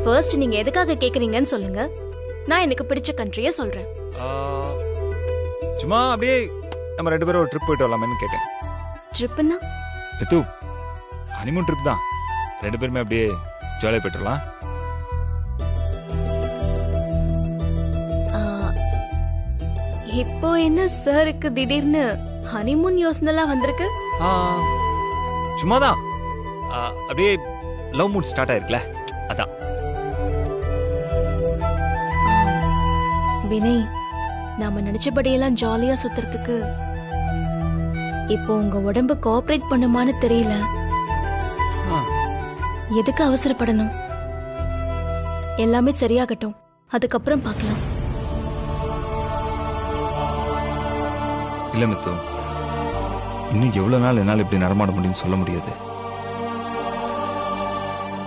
First நீங்க எதுக்காக கேக்குறீங்கன்னு சொல்லுங்க. நான் எனக்கு பிடிச்ச கண்ட்ரியை சொல்றேன். சும்மா அப்படியே நம்ம 2 பேரும் ஒரு ட்ரிப் போயிட்டு வரலாமேன்னு கேட்டேன். ட்ரிப்னா? எது ஹனிமூன் ட்ரிப் தான். 2 பேருமே அப்படியே ஜாலியாக போயிட்டுலாம். இப்போ என்ன சாருக்கு திடீர்னு ஹனிமூன் யோசனைலாம் வந்திருக்கு? சும்மாதான் அப்படியே லவ் மூட் ஸ்டார்ட் ஆயிருக்குல, அதான். வினய், நாம நினைச்சபடியெல்லாம் ஜாலியா சுத்துறதுக்கு இப்போ உங்க உடம்பு கோஆபரேட் பண்ணுமான்னு தெரியல. எதுக்கு அவசரப்படணும்? எல்லாமே சரியாகட்டும், அதுக்கப்புறம் பார்க்கலாம். இல்ல மித்து, இன்னும் எவ்வளவு நாள் என்னால் இப்படி நடமாட முடியும்னு சொல்ல முடியாது.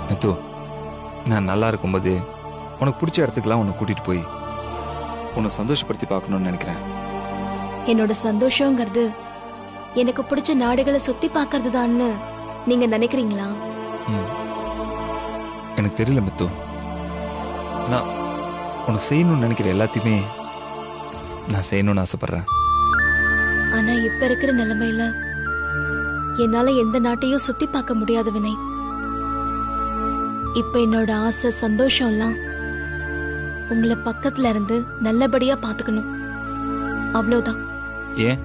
மித்து, நான் நல்லா இருக்கும்போது உனக்கு பிடிச்ச இடத்துக்குலாம் உன்னை கூட்டிட்டு போய் உன்னை சந்தோஷப்படுத்தி பார்க்கணும்னு நினைக்கிறேன். என்னோட சந்தோஷங்கிறது எனக்கு பிடிச்ச நாடுகளை சுத்தி பார்க்கறது தான்னு நீங்க நினைக்கிறீங்களா? எனக்கு தெரியல மித்து, நான் உனக்கு செய்யணும்னு நினைக்கிற எல்லாத்தையுமே நான் செய்யணும்னு ஆசைப்படுறேன். ஆனா இப்ப இருக்கிற நிலைமையில என்னால எந்த நாட்டையும் சுத்தி பார்க்க முடியாது வினய். இப்ப என்னோட ஆசை, சந்தோஷம் எல்லாம் உங்களை பக்கத்துல இருந்து நல்லபடியா பாத்துக்கணும், அவ்வளவுதான். ஏன்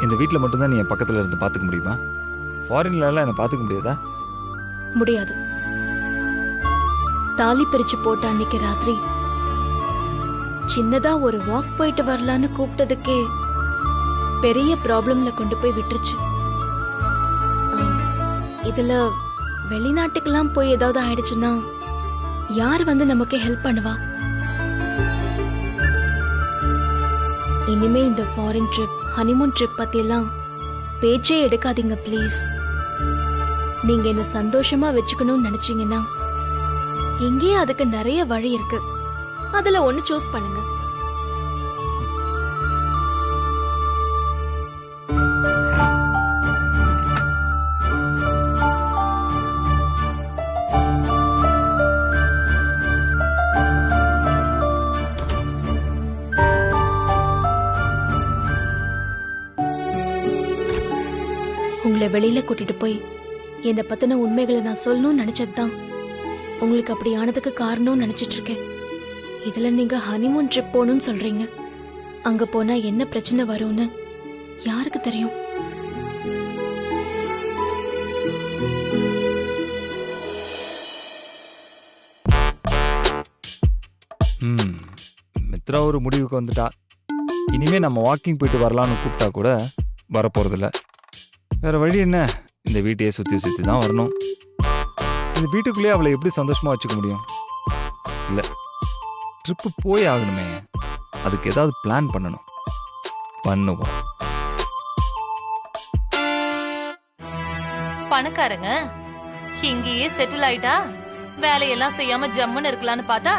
இந்த வீட்டில் மட்டும்தான் நீ என் பக்கத்துல இருந்து பாத்துக்க முடியுமா? ஃபாரின்ல எல்லாம் என்ன பாத்துக்க முடியாதா? முடியாது. தாலி பிரிச்சு போட்ட அன்னைக்கு ராத்திரி சின்னதா ஒரு வாக் போயிட்டு வரலான்னு கூப்பிட்டதுக்கே பெரிய ப்ராப்ளம்ல கொண்டு போய் விட்டுருச்சு. இதுல வெளிநாட்டுக்கெல்லாம் போய் ஏதாவது ஆயிடுச்சுன்னா யார் வந்து நமக்கு ஹெல்ப் பண்ணுவா? இனிமே இந்த ஃபாரின் ட்ரிப், ஹனிமூன் ட்ரிப் பத்தி எல்லாம் பேச்சே எடுக்காதீங்க ப்ளீஸ். நீங்க என்ன சந்தோஷமா வச்சுக்கணும்னு நினைச்சீங்கன்னா இங்கேயே அதுக்கு நிறைய வழி இருக்கு. அதுல ஒண்ணு சூஸ் பண்ணுங்க. உங்களை வெளியில கூட்டிட்டு போய் என்னை பத்தின உண்மைகளை நான் சொல்லணும்னு நினைச்சதுதான் உங்களுக்கு அப்படி ஆனதுக்கு காரணம்னு நினைச்சிட்டு இருக்கேன். இதுல நீங்க ஹனிமூன் ட்ரிப் போகணும்னு சொல்றீங்க. அங்க போனா என்ன பிரச்சனை வரும்னு யாருக்கு தெரியும்? மித்ரா ஒரு முடிவுக்கு வந்துட்டா. இனிமே நம்ம வாக்கிங் போயிட்டு வரலான்னு கூப்பிட்டா கூட வரப்போறதில்ல. வேற வழி என்ன? இந்த வீட்டையே சுற்றி சுற்றி தான் வரணும். இந்த வீட்டுக்குள்ளேயே அவளை எப்படி சந்தோஷமா வச்சுக்க முடியும்? இல்லை, ட்ரிப்பு போய் ஆகணுமே. அதுக்கு ஏதாவது பிளான் பண்ணணும். பண்ணுவோம். பணக்காரங்க இங்கேயே செட்டில் ஆயிட்டா வேலையெல்லாம் செய்யாம ஜம்முன்னு இருக்கலான்னு பார்த்தா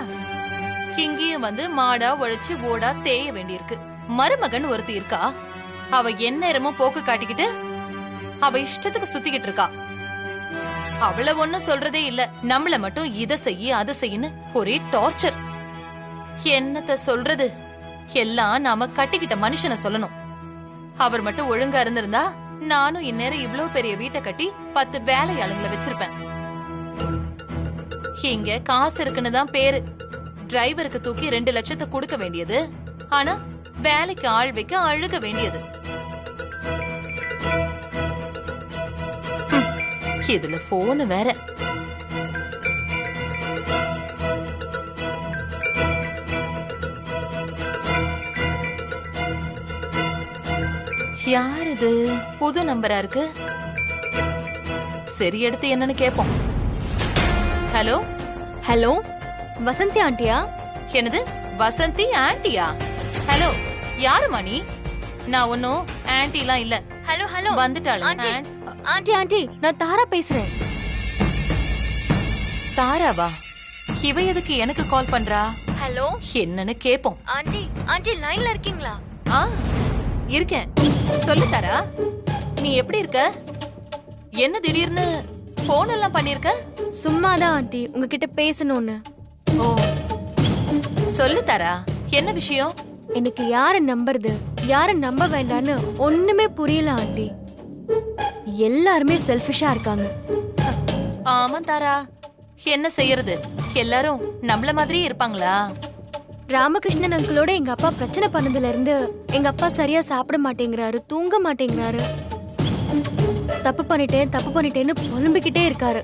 இங்கேயும் வந்து மாடா உழைச்சு ஓடா தேய வேண்டியிருக்கு. மருமகன் ஒருத்தி இருக்கா, அவ எந்நேரமும் போக்கு காட்டிக்கிட்டு அவ இஷ்டத்துக்கு சுத்திக்கிட்டு இருக்கா. அவளை ஒண்ணும் சொல்றதே இல்ல, நம்மள மட்டும் இத செய்ய அதை செய்யன்னு ஒரே டார்ச்சர். என்னத்த சொல்றது? எல்லாம் நாம கட்டிக்கிட்ட மனுஷனை சொல்லணும். அவர் மட்டும் ஒழுங்கா இருந்திருந்தா நானும் இந்நேரம் இவ்வளவு பெரிய வீட்டை கட்டி 10 வேலையாளுங்களை வச்சிருப்பேன். இங்க காசு இருக்குன்னு தான் பேரு. டிரைவருக்கு தூக்கி 2 லட்சத்தை கொடுக்க வேண்டியது, ஆனா வேலைக்கு ஆள் வைக்க அழுக வேண்டியது. இதுல போன் வேற. யார் இது? புது நம்பரா இருக்கு. சரி, எடுத்து என்னன்னு கேப்போம். ஹலோ ஹலோ, வசந்தி ஆண்டியா? என்னது வசந்தி ஆண்டியா? ஹலோ, யாருமா நீ? நான் ஒன்னும் ஆண்டிலாம் இல்ல. ஹலோ ஹலோ, வந்துட்டாளு. ஆண்டி ஆண்டி, நான் தாரா பேசுறேன். தாராவா? இவ எதுக்கு எனக்கு கால் பண்றா? ஹலோ, என்னன்னு கேப்போம். ஆண்டி ஆண்டி, லைன்ல இருக்கீங்களா? இருக்கேன். சொல்லு தாரா, நீ எப்படி இருக்க? என்ன திடீர்னு போன் எல்லாம் பண்ணிருக்க? சும்மாதான் ஆண்டி உங்ககிட்ட பேசணும்னு. ஓ சொல்லு தாரா, என்ன விஷயம்? எனக்கு யார நம்புறது யார நம்ப வேண்டான்னு ஒண்ணுமே புரியல ஆண்டி. எல்லாருமே செல்ஃபிஷா இருக்காங்க. ஆமா தாரா, என்ன செய்யறது? எல்லாரும் நம்மள மாதிரியே இருப்பாங்களா? ராமகிருஷ்ணன் அங்கிளோட எங்க அப்பா பிரச்சனை பண்ணதுல இருந்து எங்க அப்பா சரியா சாப்பிட மாட்டேங்கிறாரு, தூங்க மாட்டேங்கிறாரு. தப்பு பண்ணிட்டேன்னு புலம்பிக்கிட்டே இருக்காரு.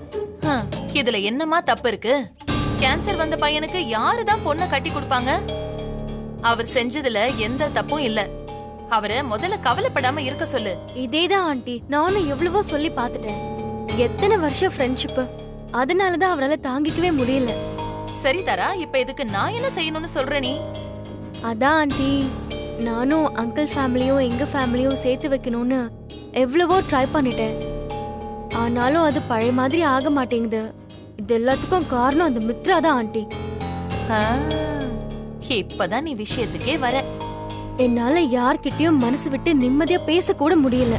இதுல என்னமா தப்பு இருக்கு? கேன்சர் வந்த பையனுக்கு யாருதான் பொண்ணை கட்டி கொடுப்பாங்க? அவர் செஞ்சதுல எந்த தப்பும் இல்ல. அவரை முதல்ல கவலைப்படாம இருக்க சொல்லு. இதேதான் ஆண்டி, நானும் எவ்வளவோ சொல்லி பாத்துட்டேன். எத்தனை வருஷம் ஃப்ரெண்ட்ஷிப், அதனாலதான் அவரால் தாங்கிக்கவே முடியல. சரி தாரா, இப்ப இதுக்கு நான் என்ன செய்யணும்னு சொல்ற நீ? அதான் ஆண்டி, நானும் அங்கிள் ஃபேமிலியும் எங்க ஃபேமிலியும் சேர்த்து வைக்கணும்னு எவ்வளவோ ட்ரை பண்ணிட்டேன். ஆனாலும் அது பழைய மாதிரி ஆக மாட்டேங்குது. இது எல்லாத்துக்கும் காரணம் அந்த மித்ரா தான் ஆண்டி. இப்பதான் நீ விஷயத்துக்கே வர. என்னால யார்கிட்டயும் மனசு விட்டு நிம்மதியா பேச கூட முடியல.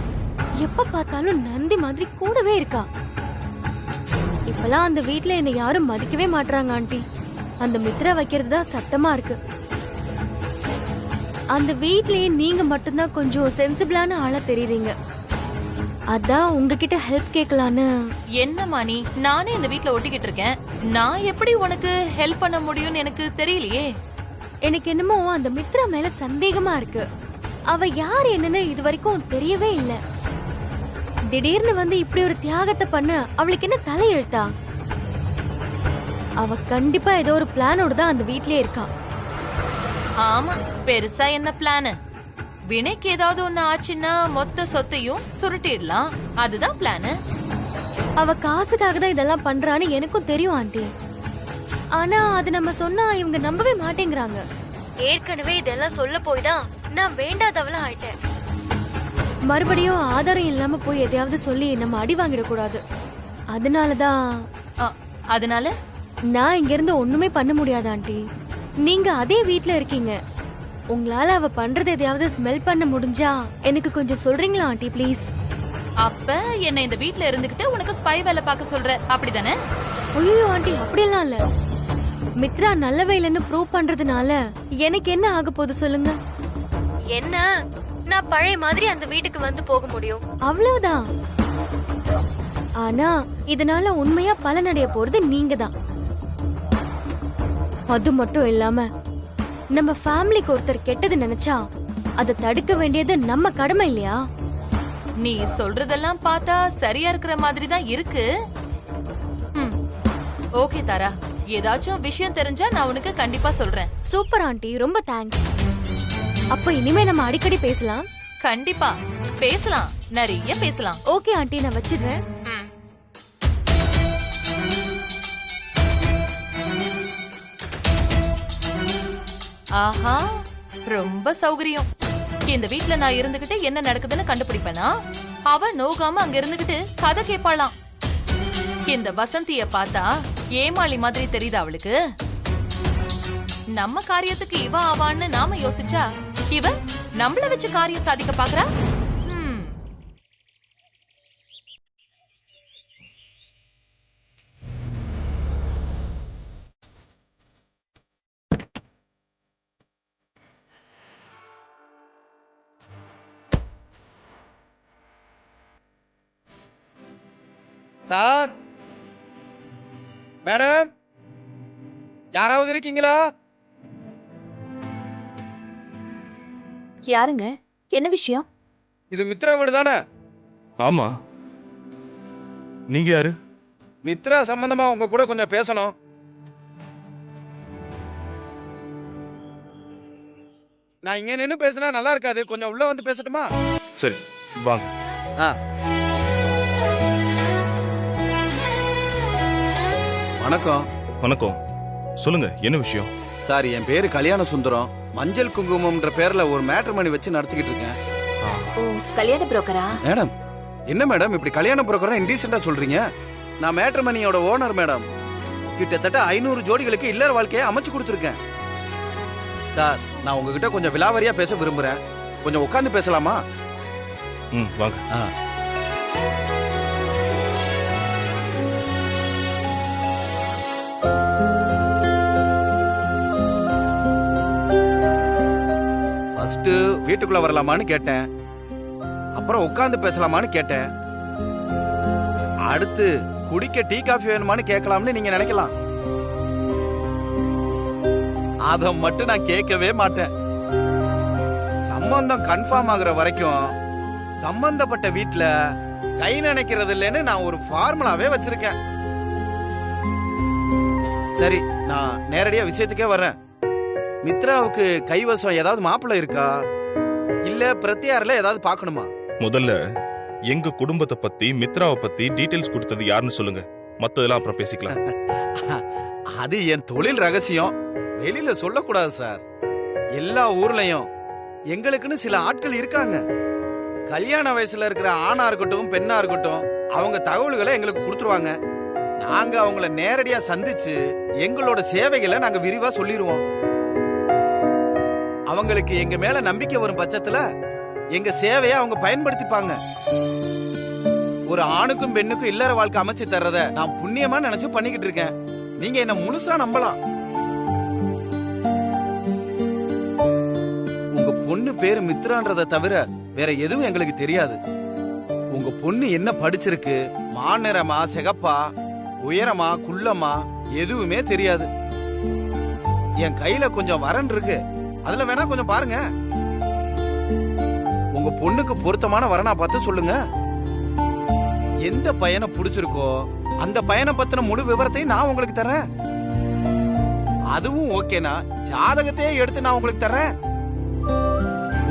எப்ப பார்த்தாலும் நந்தி மாதிரி கூடவே இருக்கா. இப்பெல்லாம் அந்த வீட்ல என்ன யாரும் மதிக்கவே மாட்டாங்க ஆண்டி. அந்த மித்ரா வைக்கிறது தான் சட்டமா இருக்கு. அந்த வீட்லயே நீங்க மட்டும்தான் கொஞ்சம் சென்சிபிளான ஆளா தெரியுறீங்க. அதான் உங்ககிட்ட ஹெல்ப் கேட்கலான்னு. என்னம்மா நீ? நானே இந்த வீட்ல ஒட்டிக்கிட்டு இருக்கேன். நான் எப்படி உனக்கு ஹெல்ப் பண்ண முடியும்னு எனக்கு தெரியலையே. எனக்கு என்னமோ அந்த மித்ரா மேல சந்தேகமா இருக்கு. அவ யார் என்னன்னு இது வரைக்கும் தெரியவே இல்ல. திடீர்னு வந்து இப்படி ஒரு தியாகத்தை பண்ண அவளுக்கு என்ன தலையெழுத்தா? அவ கண்டிப்பா ஏதோ ஒரு பிளானோட தான் அந்த வீட்லயே இருக்கா. ஆமா, பெருசா என்ன பிளான்? வினைக்கு ஏதாவது ஒண்ணு ஆச்சுன்னா மொத்த சொத்தையும் சுருட்டிடலாம், அதுதான் பிளான். அவ காசுக்காக தான் இதெல்லாம் பண்றான்னு எனக்கும் தெரியும் ஆண்டி. ஆனா அது நம்ம சொன்னா இவங்க நம்பவே மாட்டேங்கிறாங்க. ஏற்கனவே இதெல்லாம் சொல்ல போய் தான் நான் வேண்டாதவளா ஆயிட்டேன். மறுபடியும் ஆதாரம் இல்லாம போய் எதையாவது சொல்லி நம்ம அடி வாங்கிடக்கூடாது. அதனாலதான். அதனால நான் இங்க இருந்து ஒண்ணுமே பண்ண முடியாது ஆண்டி. நீங்க அதே வீட்ல இருக்கீங்க. உங்களால அவ பண்றது எதையாவது ஸ்மெல் பண்ண முடிஞ்சா எனக்கு கொஞ்சம் சொல்றீங்களா ஆண்டி ப்ளீஸ்? அப்ப என்ன இந்த வீட்ல இருந்துகிட்டு உனக்கு ஸ்பை வேலை பார்க்க சொல்ற, அப்படிதானே? ஐயோ ஆண்டி, அப்படியெல்லாம் இல்ல. மித்ரா நல்லவே இல்லைன்னு ப்ரூவ் பண்றதுனால எனக்கு என்ன ஆக போகுது சொல்லுங்க? என்ன, நான் பழைய மாதிரி அந்த வீட்டுக்கு வந்து போக முடியும், அவ்வளவுதான். ஆனா இதனால உண்மையா பலனடைய போறது நீங்க தான். அது மட்டும் இல்லாம நம்ம ஃபேமிலிக்கு ஒருத்தர் கெட்டது நினைச்சா அதை தடுக்க வேண்டியது நம்ம கடமை இல்லையா? நீ சொல்றதெல்லாம் பார்த்தா சரியா இருக்கிற மாதிரி தான் இருக்கு. ஓகே தாரா, ஏதாச்சும் விஷயம் தெரிஞ்சா நான் உனக்கு கண்டிப்பா சொல்றேன். சூப்பர் ஆண்டி, ரொம்ப தேங்க்ஸ். அப்ப இனிமே நம்ம அடிக்கடி பேசலாம். கண்டிப்பா பேசலாம், நிறைய பேசலாம். ஓகே ஆண்டி, நான் வச்சிடுறேன். ஆஹா, ரொம்ப சௌகரியம். இந்த வீட்ல நான் இருந்துகிட்டு என்ன நடக்குதுன்னு கண்டுபிடிப்பேனா, அவ நோகாம அங்க இருந்துகிட்டு கதை கேட்பாளாம். இந்த வசந்திய பார்த்தா ஏமாளி மாதிரி தெரியுது அவளுக்கு. நம்ம காரியத்துக்கு இவ ஆவான்னு நாம யோசிச்சா இவ நம்மள வச்சு காரியம் சாதிக்க பாக்குறா. சார், மேடம், யாராவது இருக்கீங்களா? யாருங்க? என்ன விஷயம்? இது மித்ரா வீடு தானே? ஆமா. நீங்க யாரு? மித்ரா சம்பந்தமா உங்க கூட கொஞ்சம் பேசணும். நான் இங்க நின்னு பேசினா நல்லா இருக்காது, கொஞ்சம் உள்ள வந்து பேசட்டுமா? சரி, வாங்க. வணக்கம். வணக்கம். சொல்லுங்க, என்ன விஷயம்? சார், என் பேரு கல்யாண சுந்தரம். மஞ்சள் குங்குமம்ன்ற பேர்ல ஒரு மேட்ரிமோனி வச்சு நடத்திக்கிட்டு இருக்கேன். ஓ, கல்யாண புரோக்கரா? மேடம், என்ன மேடம் இப்படி கல்யாண புரோக்கரா இன்டீசென்ட்டா சொல்றீங்க? நான் மேட்ரிமோனியோட ஓனர் மேடம். கிட்டத்தட்ட 500 ஜோடிகளுக்கு இல்லற வாழ்க்கையை அமைச்சு கொடுத்துருக்கேன். சார், நான் உங்ககிட்ட கொஞ்சம் விலாவரியா பேச விரும்புறேன். கொஞ்சம் உட்கார்ந்து பேசலாமா? வாங்க. ஃபர்ஸ்ட் வீட்டுக்குள்ள வரலாமான்னு கேட்டேன், அப்புறம் உட்கார்ந்து பேசலாமான்னு கேட்டேன், அடுத்து குடிக்க டீ காஃபி வேணுமான்னு கேட்கலாம்னு நீங்க நினைக்கலாம். அத மட்டும் நான் கேட்கவே மாட்டேன். சம்பந்தம் கன்ஃபார்ம் ஆகுற வரைக்கும் சம்பந்தப்பட்ட வீட்ல கை நினைக்கிறது இல்லைன்னு நான் ஒரு ஃபார்முலாவே வச்சிருக்கேன். சரி, நான் நேரடியா விஷயத்துக்கே வர்றேன். மித்ராவுக்கு கைவசம் ஏதாவது மாப்பிள்ளை இருக்கா, இல்ல பிரத்தியாரில ஏதாவது பார்க்கணுமா? முதல்ல எங்க குடும்பத்தை பத்தி மித்ராவை பத்தி டீடைல்ஸ் கொடுத்தது யாருன்னு சொல்லுங்க, மத்ததெல்லாம் அப்புறம் பேசிக்கலாம். அது என் தொழில் ரகசியம், வெளியில சொல்லக்கூடாது சார். எல்லா ஊர்லயும் எங்களுக்குன்னு சில ஆட்கள் இருக்காங்க. கல்யாண வயசுல இருக்கிற ஆணா இருக்கட்டும் பெண்ணா இருக்கட்டும், அவங்க தகவல்களை எங்களுக்கு கொடுத்துருவாங்க. நாங்க அவங்கள நேரடியா சந்திச்சு எங்களோட சேவைகளை நாங்க விரிவா சொல்லிடுவோம். அவங்களுக்கு எங்க மேல நம்பிக்கை வரும் பட்சத்துல எங்க சேவையை அவங்க பயன்படுத்திப்பாங்க. ஒரு ஆணுக்கும் பெண்ணுக்கும் இல்லற வாழ்க்கை அமைச்சு தர்றத நான் புண்ணியமா நினைச்சு பண்ணிக்கிட்டு இருக்கேன். நீங்க என்ன முழுசா நம்பலாம். உங்க பொண்ணு பேரு மித்ரான்றத தவிர வேற எதுவும் எங்களுக்கு தெரியாது. உங்க பொண்ணு என்ன படிச்சிருக்கு, மாநிறமா சிகப்பா உயரமா குள்ளமா எதுவுமே தெரியாது. என் கையில கொஞ்சம் வரன் இருக்கு, அதுல வேணா கொஞ்சம் பாருங்க. உங்க பொண்ணுக்கு பொருத்தமான வரனா பார்த்து சொல்லுங்க. எந்த பையனை பிடிச்சிருக்கோ அந்த பையனை பத்தின முழு விவரத்தையும் நான் உங்களுக்கு தரேன். அதுவும் ஓகேனா ஜாதகத்தையே எடுத்து நான் உங்களுக்கு தரேன்.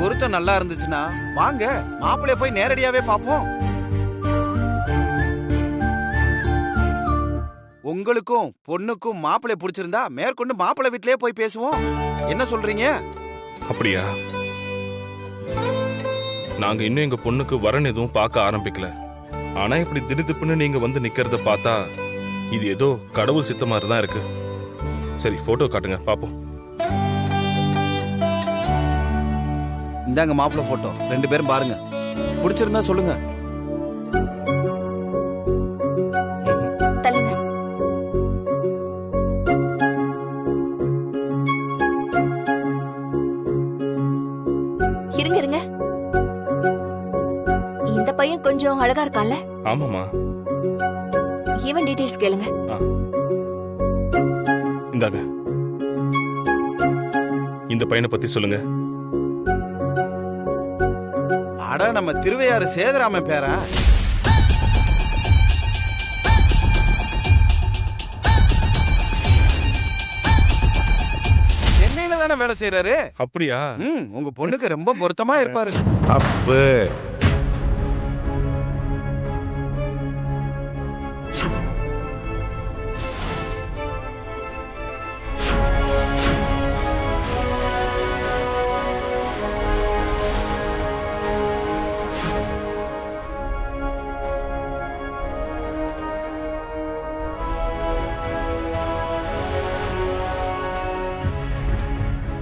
பொருத்தம் நல்லா இருந்துச்சுன்னா வாங்க மாப்பிள்ளைய போய் நேரடியாவே பாப்போம். உங்களுக்கும் பொண்ணுக்கும் மாப்பிள்ளை பிடிச்சிருந்தா மேற்கொண்டு மாப்பிள்ளை வீட்லயே போய் பேசுவோம். என்ன சொல்றீங்க? அப்படியா? நாங்க இன்னும் எங்க பொண்ணுக்கு வரன் எதுவும் பார்க்க ஆரம்பிக்கல. ஆனா இப்படி திடுதிப்புன்னு நீங்க வந்து நிக்கிறத பார்த்தா இது ஏதோ கடவுள் சித்த மாதிரி தான் இருக்கு. சரி, போட்டோ காட்டுங்க பாப்போம். இந்தாங்க மாப்பிள்ளை போட்டோ, 2 பேரும் பாருங்க. பிடிச்சிருந்தா சொல்லுங்க. தள்ளுங்க. இருங்க இருங்க, இந்த பையன் கொஞ்சம் அழகா இருக்கான்ல? ஆமாமா. ஈவன் டீடைல்ஸ் கேளுங்க. இந்தாங்க, இந்த பையனை பத்தி சொல்லுங்க. அட, நம்ம திருவையாறு சேதுராமன் பேரா? சென்னையில தானே வேலை செய்யறாரு. அப்படியா? உங்க பொண்ணுக்கு ரொம்ப பொருத்தமா இருப்பாரு. அப்பு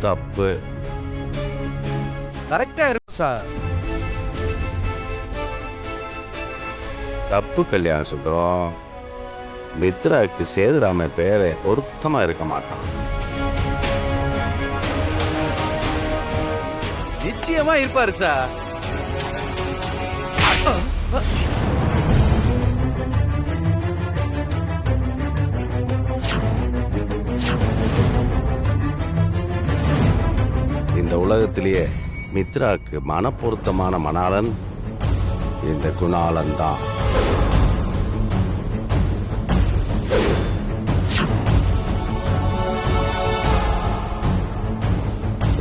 தப்பு. கரெக்டா இருக்கும் சார். தப்பு கல்யாணம் சொல்றோம். மித்ராவுக்கு சேதுராம பேரை பொருத்தமா இருக்க மாட்டான். நிச்சயமா இருப்பாரு சார். இந்த உலகத்திலேயே மித்ராவுக்கு மனப்பொருத்தமான மணாளன் இந்த குணாளன் தான்.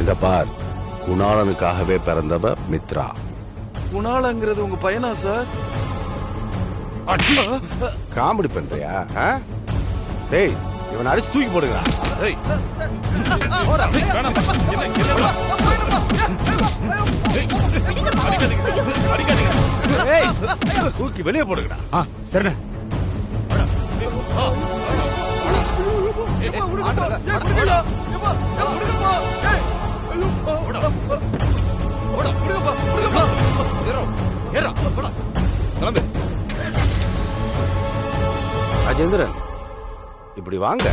இந்த பார், குணாளனுக்காகவே பிறந்தவ மித்ரா. குணாலங்கிறது உங்க பையனா சார்? காமெடி பண்றியா? டேய், இவனை அடிச்சு தூக்கி போடுங்க. தூக்கி வெளியே போடுங்கடா. சரிண்ணே. ராஜேந்திரன், இப்படி வாங்க.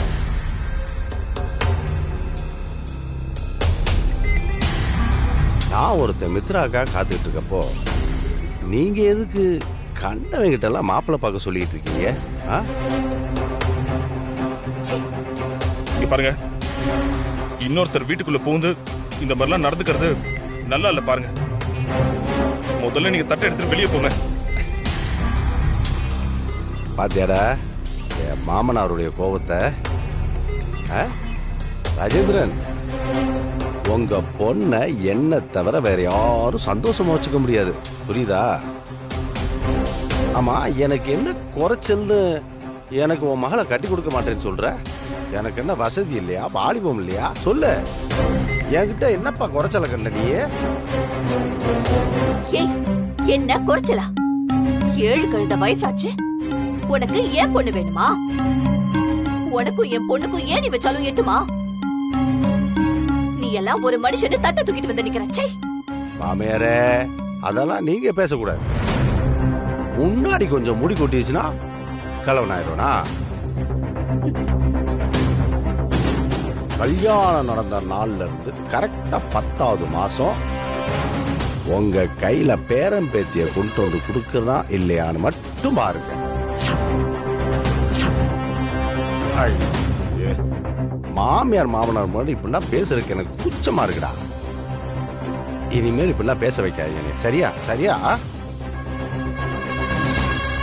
நான் ஒருத்தன் மித்ராக்கா காத்துட்டு இருக்கப்போ நீங்க எதுக்கு கண்டவங்கிட்ட எல்லாம் மாப்பிள்ளை பார்க்க சொல்லிட்டு இருக்கீங்க? இங்க பாருங்க, இன்னொருத்தர் வீட்டுக்குள்ள புகுந்து இந்த மாதிரிலாம் நடந்துக்கிறது நல்லா இல்ல. பாருங்க, முதல்ல நீங்க தட்டை எடுத்துட்டு வெளியே போங்க. பாத்தியாடா என் மாமனாருடைய கோபத்தை? ராஜேந்திரன், உங்க பொண்ணை என்ன தவிர வேற யாரும் சந்தோஷமா வச்சுக்க முடியாது, புரியுதா? ஆமா, எனக்கு என்ன குறைச்சல்னு எனக்கு உன் மகளை கட்டி கொடுக்க மாட்டேன்னு சொல்ற? எனக்கு என்ன வசதி இல்லையா, வாலிபம் இல்லையா? சொல்லு, என்கிட்ட என்னப்பா குறைச்சல கண்ட நீ? என்ன குறைச்சலா? 7 கழுத வயசாச்சு, உனக்கு ஏன் பொண்ணு வேணுமா? உனக்கும் என் பொண்ணுக்கும் ஏன் நீ வச்சாலும் எட்டுமா? நீ எல்லாம் ஒரு மனுஷனு தட்ட தூக்கிட்டு வந்து நிக்கிற. மாமியாரே, அதெல்லாம் நீங்க பேசக்கூடாது. முன்னாடி கொஞ்சம் முடி கொட்டிடுச்சுன்னா கலவன் ஆயிடும்னா. கல்யாணம் நடந்த நாள்ல இருந்து கரெக்டா 10வது மாசம் உங்க கையில பேரம் பேத்திய கொண்டு வந்து கொடுக்கறதா இல்லையான்னு மட்டும் பாருங்க. மாமியார் மாமனார் முன்னாடி இப்படிலாம் பேசுறதுக்கு எனக்கு குச்சமா இருக்குடா. இனிமேல் இப்படிலாம் பேச வைக்காதீங்க, சரியா? சரியா?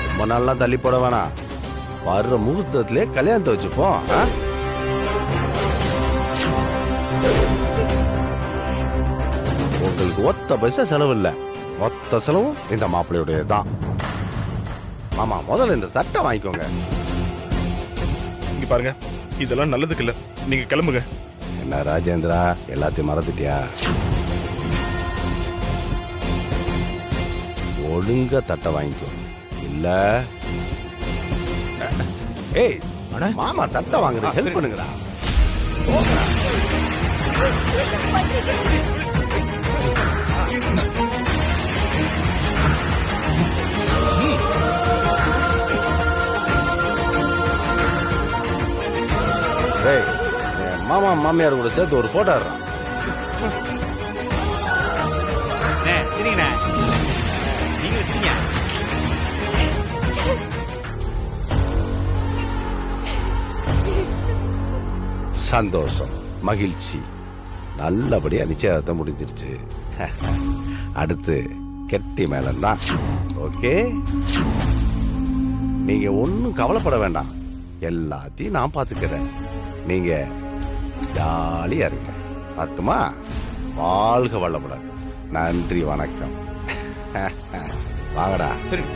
ரொம்ப நாள்லாம் தள்ளி போட வேணாம், வர்ற முகூர்த்தத்திலே கல்யாணத்தை வச்சுப்போம். உங்களுக்கு ஒத்த பைசா செலவு இல்ல, மொத்த செலவும் இந்த மாப்பிள்ளையுடைய தான். மாமா, முதல்ல இந்த தட்டை வாங்கிக்கோங்க. இங்க பாருங்க, இதெல்லாம் நல்லதுக்கு இல்ல, நீங்க கிளம்புங்க. என்ன ராஜேந்திரா, எல்லாத்தையும் மறந்துட்டியா? ஒழுங்கா தட்டை வாங்கிக்கோ, இல்ல ஏய் மாமா தட்டை வாங்குறது ஹெல்ப் பண்ணுங்கடா. மாமா மாமியார் கூட சேர்த்து ஒரு போட்டோ எடுறான். சந்தோஷம், மகிழ்ச்சி, நல்லபடியா நிச்சயத்தை முடிஞ்சிருச்சு. அடுத்து கெட்டி மேளம்தான். ஓகே, நீங்க ஒன்னும் கவலைப்பட வேண்டாம், எல்லாத்தையும் நான் பாத்துக்கிறேன். நீங்க ஜாலியா இருங்க. பார்க்குமா? வாழ்க வளமுடன். நன்றி, வணக்கம். வாங்கடா. சரி.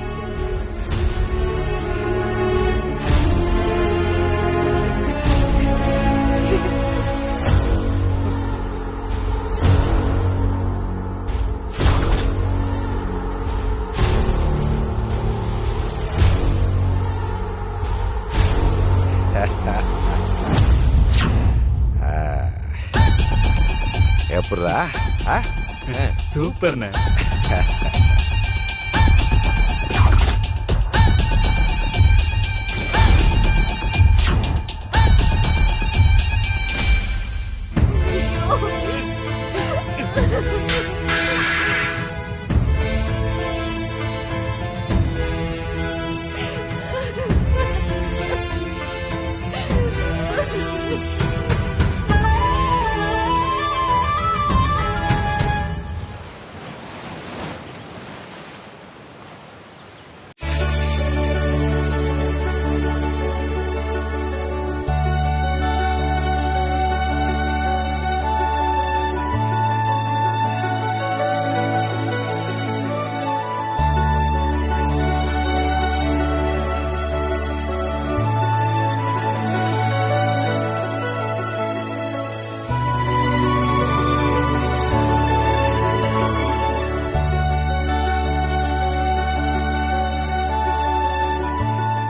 எப்படா? சூப்பர்ண்ணே.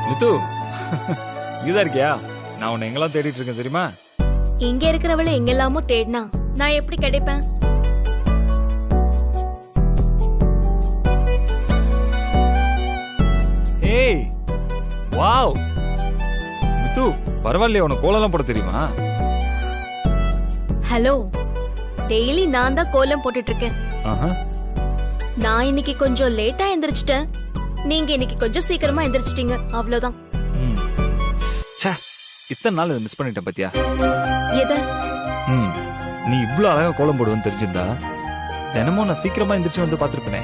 மித்து, இங்கதான் இருக்கியா? நான் உன்னை எங்கெல்லாம் தேடிட்டு இருக்கேன் தெரியுமா? இங்க இருக்கிறவளை எங்கெல்லாமோ தேடினா நான் எப்படி கிடைப்பேன்? ஏய், வாவ் மித்து, பரவாயில்லையே, உனக்கு கோலம் போட தெரியுமா? ஹலோ, டெய்லி நான் தான் கோலம் போட்டுட்டு இருக்கேன். ஆஹா. நான் இன்னைக்கு கொஞ்சம் லேட்டா எந்திரிச்சிட்டேன், நீங்க இன்னைக்கு கொஞ்சம் சீக்கிரமா எந்திரிச்சிட்டீங்க, அவ்வளவுதான். ம். ச்சே, இத்தனை நாள் இதை மிஸ் பண்ணிட்டேன் பாத்தியா. எத? ம். நீ இவ்ளோ அழகா கோலம் போடுவேன்னு தெரிஞ்சிருந்தா தினமும் நான் சீக்கிரமா எந்திரிச்சு வந்து பாத்துருப்பேனே.